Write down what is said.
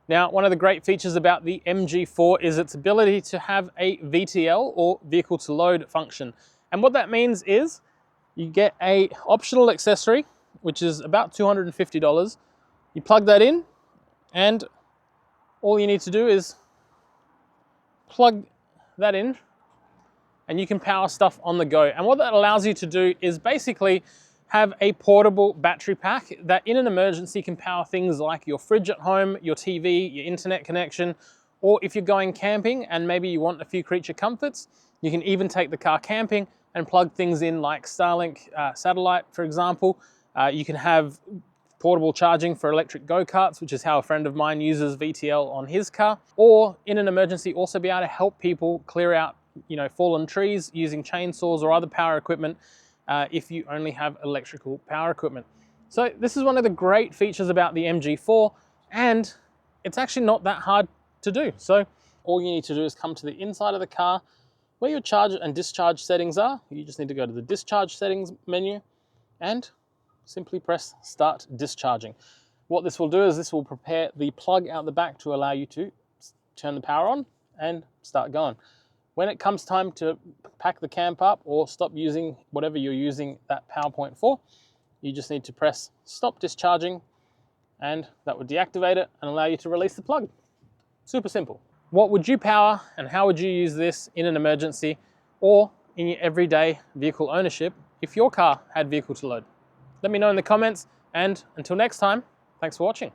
Now, one of the great features about the MG4 is its ability to have a V2L or vehicle to load function. And what that means is you get a optional accessory, which is about $250. You plug that in, and all you need to do is plug that in, and you can power stuff on the go. And what that allows you to do is basically have a portable battery pack that in an emergency can power things like your fridge at home, your TV, your internet connection, or if you're going camping and maybe you want a few creature comforts, you can even take the car camping and plug things in like Starlink satellite, for example. You can have portable charging for electric go-karts, which is how a friend of mine uses VTL on his car, or in an emergency also be able to help people clear out fallen trees using chainsaws or other power equipment if you only have electrical power equipment. So this is one of the great features about the MG4, and it's actually not that hard to do. So all you need to do is come to the inside of the car where your charge and discharge settings are. You just need to go to the discharge settings menu and simply press start discharging. What this will do is this will prepare the plug out the back to allow you to turn the power on and start going. When it comes time to pack the camp up or stop using whatever you're using that PowerPoint for, you just need to press stop discharging, and that would deactivate it and allow you to release the plug. Super simple. What would you power and how would you use this in an emergency or in your everyday vehicle ownership if your car had vehicle to load? Let me know in the comments, and until next time, thanks for watching.